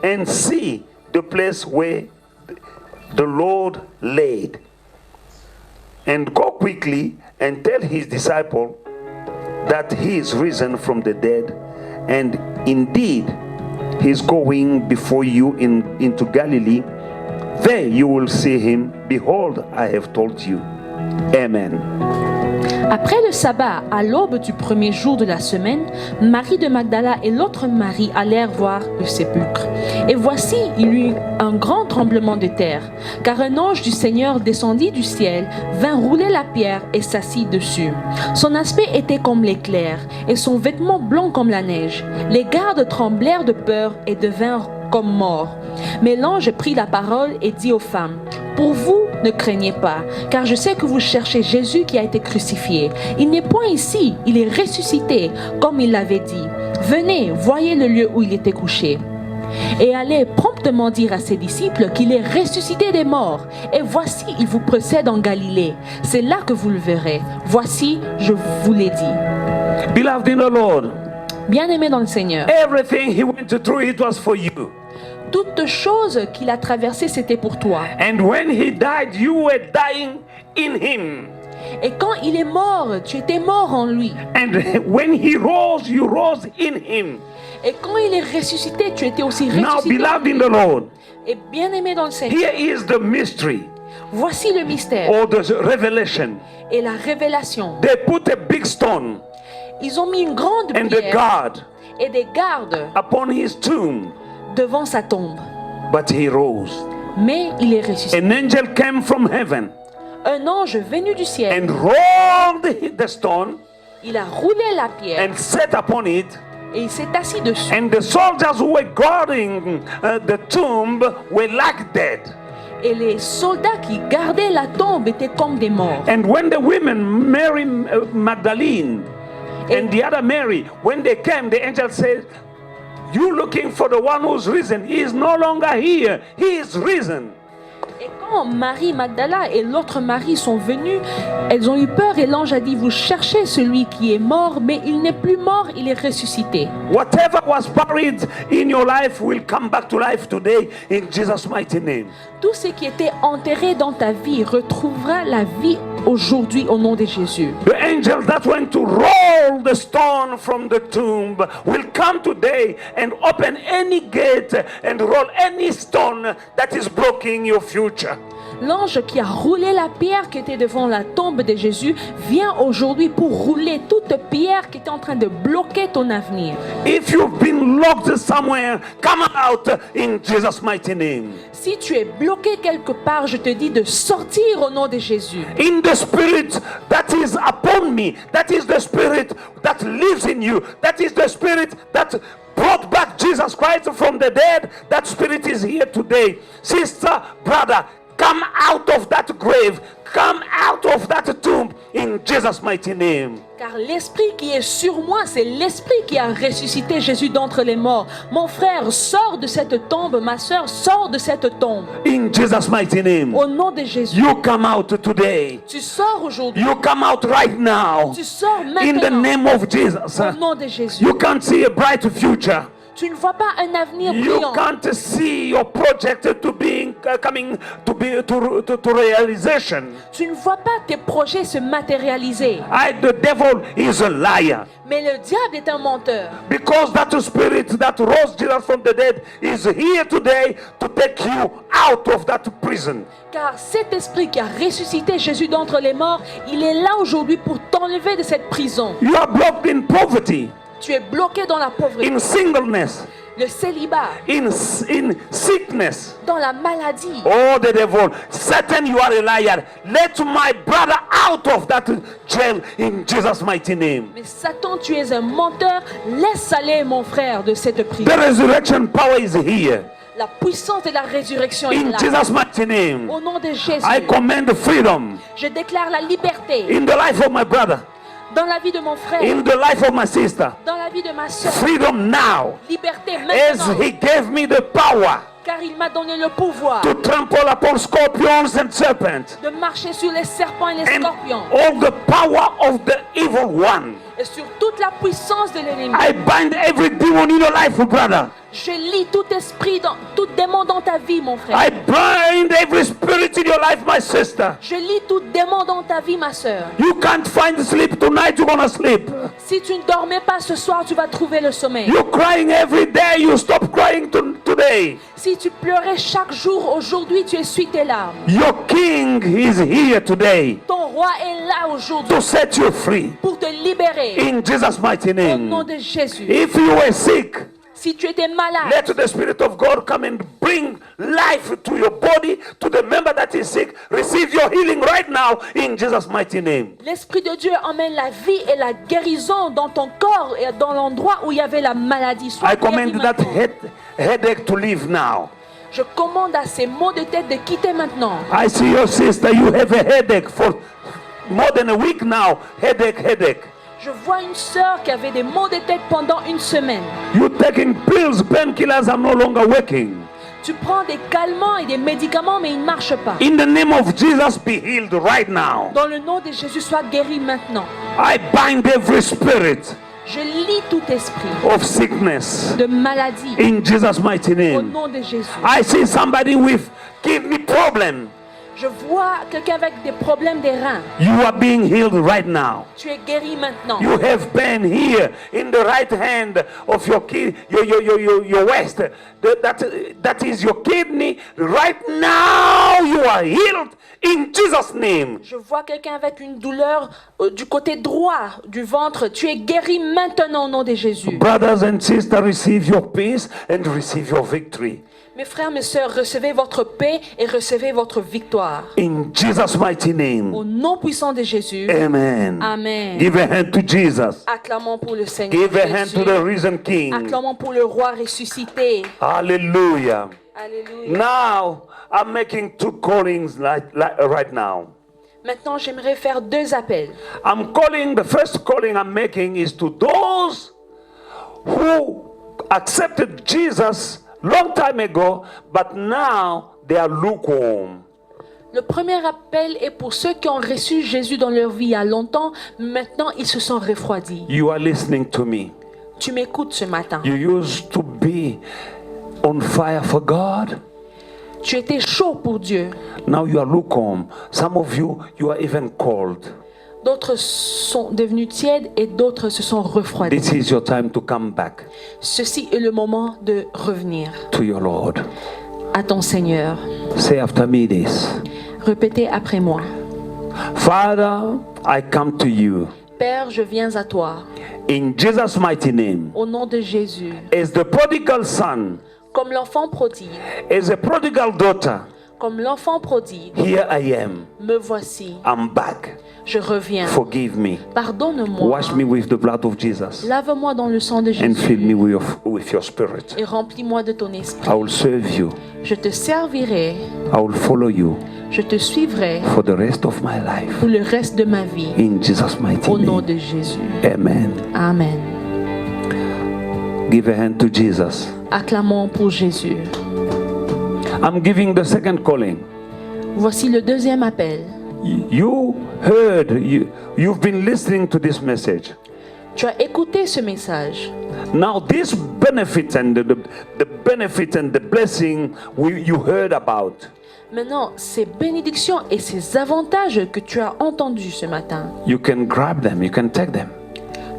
and see the place where the Lord laid. And go quickly and tell his disciple that he is risen from the dead. And indeed, he is going before you into Galilee. There you will see him. Behold, I have told you." Amen. Après le sabbat, à l'aube du premier jour de la semaine, Marie de Magdala et l'autre Marie allèrent voir le sépulcre. Et voici, il y eut un grand tremblement de terre, car un ange du Seigneur descendit du ciel, vint rouler la pierre et s'assit dessus. Son aspect était comme l'éclair, et son vêtement blanc comme la neige. Les gardes tremblèrent de peur et devinrent comme morts. Mais l'ange prit la parole et dit aux femmes: "Pour vous, ne craignez pas, car je sais que vous cherchez Jésus qui a été crucifié. Il n'est point ici, il est ressuscité, comme il l'avait dit. Venez, voyez le lieu où il était couché. Et allez promptement dire à ses disciples qu'il est ressuscité des morts. Et voici, il vous précède en Galilée. C'est là que vous le verrez. Voici, je vous l'ai dit. Beloved in the Lord, Bien-aimé dans le Seigneur, everything he went through, it was for you. toute chose qu'il a traversée, c'était pour toi. And when he died, you were dying in him. Et quand il est mort, tu étais mort en lui. And when he rose, you rose in him. Et quand il est ressuscité, tu étais aussi Now, ressuscité. beloved in the Lord, Et bien-aimé dans le Seigneur, here is the mystery voici le mystère or the revelation. et la révélation. They put a big stone Ils ont mis une grande and the pierre guard et des gardes upon his tomb, devant sa tombe. but he rose. Mais il est ressuscité. An angel came from heaven Un ange venu du ciel, and rolled the stone il a roulé la pierre and sat upon it. et il s'est assis dessus. And the soldiers who were guarding the tomb were like dead. Et les soldats qui gardaient la tombe étaient comme des morts. And when the women, Mary Magdalene and the other Mary, when they came, the angel said, "You looking for the one who's risen? He is no longer here. He is risen." Et quand Marie Magdala et l'autre Marie sont venus, elles ont eu peur et l'ange a dit, vous cherchez celui qui est mort, mais il n'est plus mort, il est ressuscité. Whatever was buried in your life will come back to life today in Jesus' mighty name. Tout ce qui était enterré dans ta vie retrouvera la vie aujourd'hui au nom de Jésus. The angel that went to roll the stone from the tomb will come today and open any gate and roll any stone that is blocking your future. L'ange qui a roulé la pierre qui était devant la tombe de Jésus vient aujourd'hui pour rouler toute pierre qui était en train de bloquer ton avenir. If you've been locked somewhere, come out in Jesus' mighty name. Si tu es bloqué quelque part, je te dis de sortir au nom de Jésus. In the spirit that is upon me, that is the spirit that lives in you, that is the spirit that brought back Jesus Christ from the dead, that spirit is here today. Sister, brother, come out of that grave, come out of that tomb in Jesus' mighty name. Car l'esprit qui est sur moi, c'est l'esprit qui a ressuscité Jésus d'entre les morts. Mon frère, sors de cette tombe. Ma soeur, sors de cette tombe. In Jesus' mighty name. Au nom de Jésus. You come out today. Tu sors aujourd'hui. You come out right now. Tu sors In the maintenant. name of Jesus. Au nom de Jésus. You can't see a bright future. Tu ne vois pas un avenir You brillant. can't see your project coming to realization. Tu ne vois pas tes projets se matérialiser. The devil is a liar. Mais le diable est un menteur. Because that spirit that rose Jesus from the dead is here today to take you out of that prison. Car cet esprit qui a ressuscité Jésus d'entre les morts, il est là aujourd'hui pour t'enlever de cette prison. You are blocked in poverty, Tu es bloqué dans la pauvreté, in singleness, le célibat, in sickness. dans la maladie. Oh, the devil, Satan, you are a liar. Let my brother out of that jail in Jesus' mighty name. Mais Satan, tu es un menteur. Laisse aller mon frère de cette prison. The resurrection power is here. La puissance de la résurrection est In là. Jesus' mighty name, Au nom de Jésus, I command freedom je déclare la liberté in the life of my brother, dans la vie de mon frère, in the life of my sister. dans la vie de ma soeur. Freedom now, Liberté as maintenant, He gave me the power car il m'a donné le pouvoir to trample upon scorpions and serpents de marcher sur les serpents et les and scorpions all the power of the evil one. et sur toute la puissance de l'ennemi. I bind every demon in your life, brother. Je lis tout esprit, tout démon dans ta vie, mon frère. I bind every spirit in your life, my sister. Je lis tout démon dans ta vie, ma soeur. You can't find sleep tonight, you're gonna sleep. Si tu ne dormais pas ce soir, tu vas trouver le sommeil. You're crying every day, you stop crying today. Si tu pleurais chaque jour, aujourd'hui tu essuies tes larmes. Your king is here today Ton roi est là aujourd'hui to set you free. pour te libérer. In Jesus' mighty Au name. nom de Jésus. If you were sick, Si tu étais malade, let the Spirit of God come and bring life to your body, to the member that is sick. Receive your healing right now in Jesus' mighty name. l'Esprit de Dieu emmène la vie et la guérison dans ton corps et dans l'endroit où il y avait la maladie. Sois I guéri command that maintenant. headache to leave now. Je commande à ces maux de tête de quitter maintenant. I see your sister, you have a headache for more than a week now. Headache. Je vois une sœur qui avait des maux de tête pendant une semaine. You taking pills, painkillers are no longer working. Tu prends des calmants et des médicaments, mais ils ne marchent pas. In the name of Jesus, be healed right now. Dans le nom de Jésus, sois guéri maintenant. I bind every spirit Je lis tout esprit of sickness de maladie in Jesus' mighty au name. nom de Jésus. I see somebody with kidney problem. Je vois quelqu'un avec des problèmes des reins. You are being healed right now. Tu es guéri maintenant. You have pain here in the right hand of your your waist. That is your kidney. Right now you are healed in Jesus' name. Je vois quelqu'un avec une douleur du côté droit du ventre. Tu es guéri maintenant au nom de Jésus. Brothers and sisters, receive your peace and receive your victory. Mes frères, mes sœurs, recevez votre paix et recevez votre victoire. In Jesus' mighty name. Au nom puissant de Jésus. Amen. Amen. Give a hand to Jesus. Acclamons pour le Seigneur Give a hand Jésus. to the risen King. Acclamons pour le roi ressuscité. Hallelujah. Alléluia. Now, I'm making two callings right now. Maintenant, j'aimerais faire deux appels. The first calling I'm making is to those who accepted Jesus long time ago, but now they are lukewarm. Le premier appel est pour ceux qui ont reçu Jésus dans leur vie il y a longtemps. Maintenant, ils se sont refroidis. You are listening to me. Tu m'écoutes ce matin. You used to be on fire for God. Tu étais chaud pour Dieu. Now you are lukewarm. Some of you are even cold. D'autres sont devenus tièdes et d'autres se sont refroidis. This is your time to come back Ceci est le moment de revenir to your Lord. à ton Seigneur. Say after me this. Répétez après moi. Father, I come to you. Père, je viens à toi. In Jesus' mighty name. Au nom de Jésus. As the prodigal son, Comme l'enfant prodigue. as a prodigal daughter, Comme l'enfant prodigue. here I am. Me voici. I'm back. Je reviens. Forgive me. Pardonne-moi. Wash me with the blood of Jesus. Lave-moi dans le sang de And fill Jésus. me with your spirit. Et remplis-moi de ton esprit. I will serve you. Je te servirai. I will follow you Je te suivrai for the rest of my life. pour le reste de ma vie. In Jesus' mighty Au nom name. de Jésus. Amen. Amen. Give a hand to Jesus. Acclamons pour Jésus. I'm giving the second calling. Voici le deuxième appel. You heard, you've been listening to this message. Tu as écouté ce message. Now this benefit and the benefit and the blessing you heard about. Maintenant, ces bénédictions et ces avantages que tu as entendus ce matin, You can grab them, you can take them,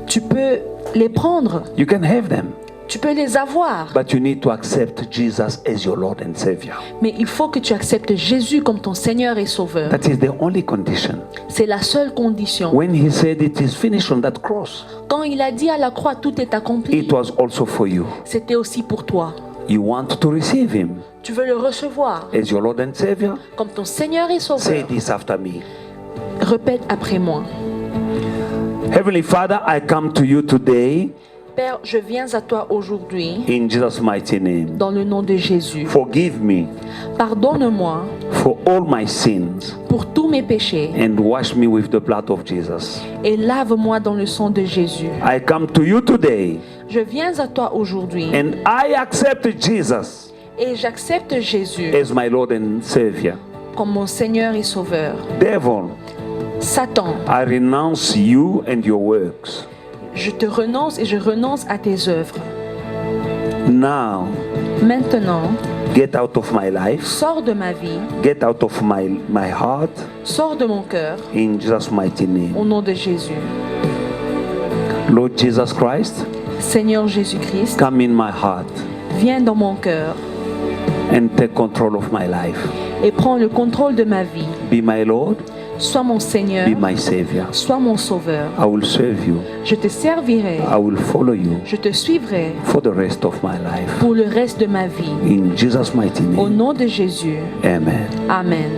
tu peux les prendre, you can have them. tu peux les avoir. But you need to accept Jesus as your Lord and Savior. Mais il faut que tu acceptes Jésus comme ton Seigneur et Sauveur. That is the only condition. C'est la seule condition. When he said it is finished on that cross, Quand il a dit à la croix, tout est accompli, it was also for you. c'était aussi pour toi. You want to receive him Tu veux le recevoir as your Lord and Savior? comme ton Seigneur et Say Sauveur. this after me. Répète après moi. Heavenly Father, I come to you today Père, je viens à toi aujourd'hui in Jesus' mighty name. dans le nom de Jésus. Forgive me Pardonne-moi for all my sins pour tous mes péchés and wash me with the blood of Jesus. et lave-moi dans le sang de Jésus. I come to you today Je viens à toi aujourd'hui and I accept Jesus et j'accepte Jésus as my Lord and Savior. comme mon Seigneur et Sauveur. Devil, Satan, I renounce you and your works. je te renonce et je renonce à tes œuvres. Now, Maintenant, get out of my life, sors de ma vie, get out of my heart, sors de mon cœur, in Jesus' mighty name. au nom de Jésus. Lord Jesus Christ, Seigneur Jésus-Christ, come in my heart viens dans mon cœur and take control of my life. et prends le contrôle de ma vie. Be my Lord, Sois mon Seigneur, be my Savior. sois mon Sauveur. I will serve you. Je te servirai, I will follow you je te suivrai for the rest of my life. pour le reste de ma vie. In Jesus' mighty Au name. nom de Jésus. Amen. Amen.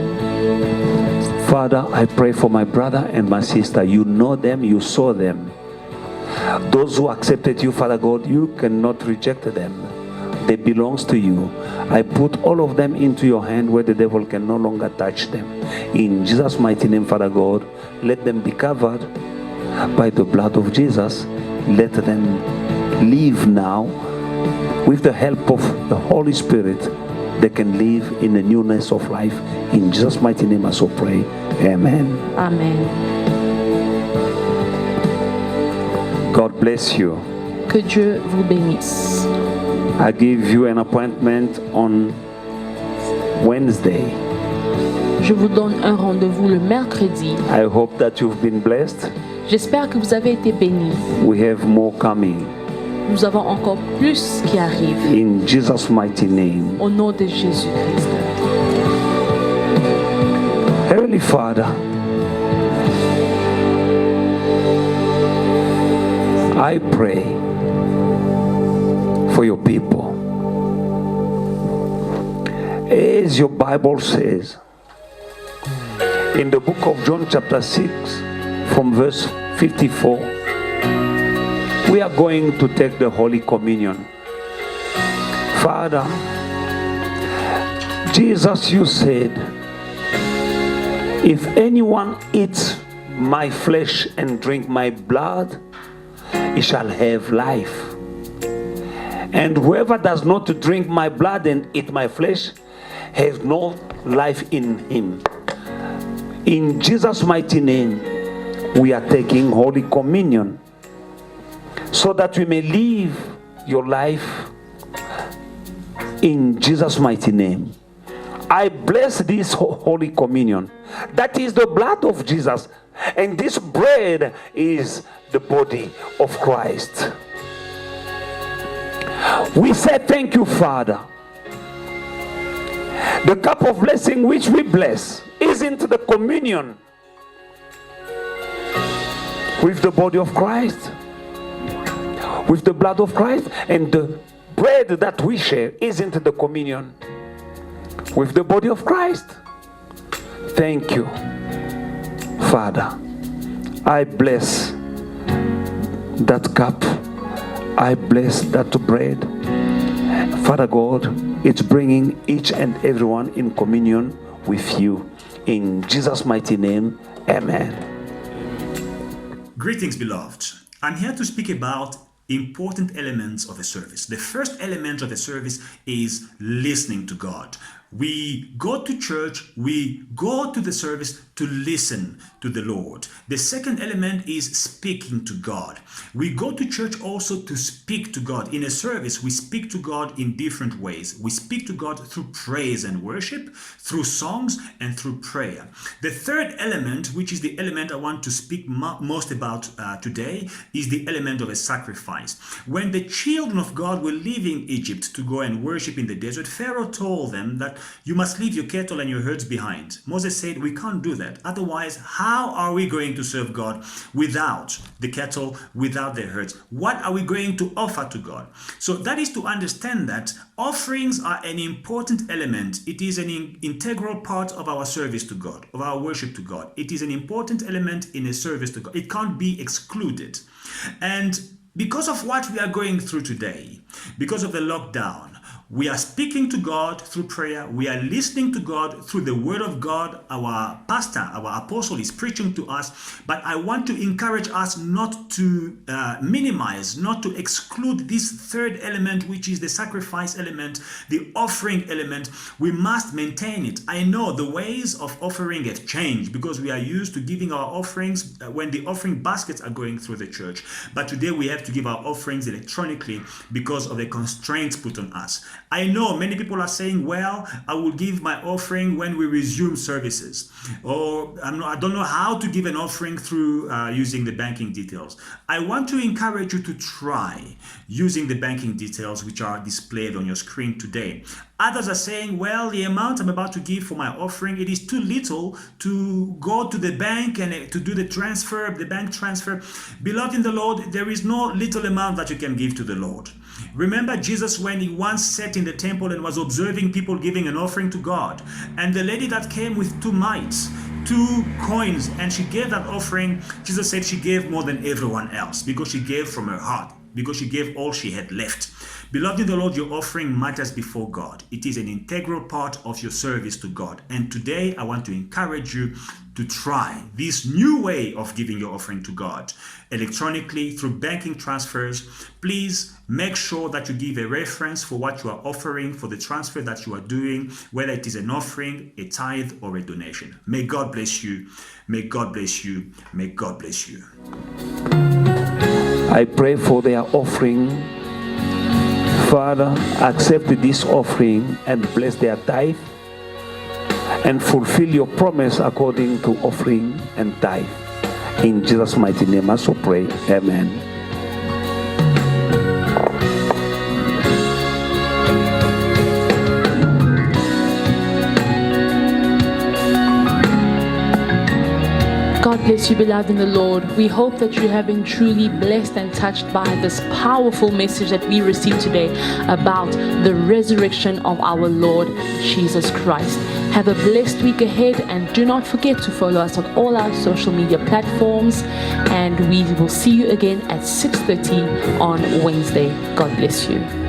Father, I pray for my brother and my sister. You know them, you saw them. Those who accepted you, Father God, you cannot reject them. They belong to you. I put all of them into your hand where the devil can no longer touch them. In Jesus' mighty name, Father God, let them be covered by the blood of Jesus, let them live now with the help of the Holy Spirit. They can live in the newness of life. In Jesus' mighty name I so pray. Amen. Amen. God bless you. Que Dieu vous bénisse. I give you an appointment on Wednesday. Je vous donne un rendez-vous le mercredi. I hope that you've been blessed. J'espère que vous avez été bénis. We have more coming. Nous avons encore plus qui arrive. In Jesus' mighty name. Au nom de Jésus-Christ. Heavenly Father, I pray for your people. As your Bible says, in the book of John chapter 6, from verse 54, we are going to take the Holy Communion. Father, Jesus, you said, if anyone eats my flesh and drink my blood, he shall have life. And whoever does not drink my blood and eat my flesh has no life in him. In Jesus' mighty name, we are taking Holy Communion so that we may live your life in Jesus' mighty name. I bless this Holy Communion. That is the blood of Jesus. And this bread is the body of Christ. We say thank you, Father. The cup of blessing which we bless isn't the communion with the body of Christ, with the blood of Christ, and the bread that we share isn't the communion with the body of Christ. Thank you, Father. I bless that cup. I bless that bread. Father God, it's bringing each and everyone in communion with you. In Jesus' mighty name, amen. Greetings, beloved. I'm here to speak about important elements of a service. The first element of a service is listening to God. We go to church, we go to the service to listen to the Lord. The second element is speaking to God. We go to church also to speak to God. In a service, we speak to God in different ways. We speak to God through praise and worship, through songs, and through prayer. The third element, which is the element I want to speak most about today, is the element of a sacrifice. When the children of God were leaving Egypt to go and worship in the desert, Pharaoh told them that you must leave your cattle and your herds behind. Moses said, we can't do that. Otherwise, how are we going to serve God without the cattle, without the herds? What are we going to offer to God? So that is to understand that offerings are an important element. It is an integral part of our service to God, of our worship to God. It is an important element in a service to God. It can't be excluded. And because of what we are going through today, because of the lockdown, we are speaking to God through prayer. We are listening to God through the word of God. Our pastor, our apostle is preaching to us. But I want to encourage us not to minimize, not to exclude this third element, which is the sacrifice element, the offering element. We must maintain it. I know the ways of offering have changed because we are used to giving our offerings when the offering baskets are going through the church. But today we have to give our offerings electronically because of the constraints put on us. I know many people are saying, well, I will give my offering when we resume services. Or I don't know how to give an offering through using the banking details. I want to encourage you to try using the banking details which are displayed on your screen today. Others are saying, well, the amount I'm about to give for my offering, it is too little to go to the bank and to do the transfer, the bank transfer. Beloved in the Lord, there is no little amount that you can give to the Lord. Remember Jesus when he once sat in the temple and was observing people giving an offering to God. And the lady that came with 2 mites, 2 coins, and she gave that offering, Jesus said she gave more than everyone else because she gave from her heart, because she gave all she had left. Beloved in the Lord, your offering matters before God. It is an integral part of your service to God. And today I want to encourage you to try this new way of giving your offering to God electronically through banking transfers. Please make sure that you give a reference for what you are offering, for the transfer that you are doing, whether it is an offering, a tithe, or a donation. May God bless you. May God bless you. May God bless you. I pray for their offering. Father, accept this offering and bless their tithe and fulfill your promise according to offering and tithe. In Jesus' mighty name, I so pray. Amen. God bless you, beloved in the Lord. We hope that you have been truly blessed and touched by this powerful message that we received today about the resurrection of our Lord Jesus Christ. Have a blessed week ahead, and do not forget to follow us on all our social media platforms, and we will see you again at 6:30 on Wednesday. God bless you.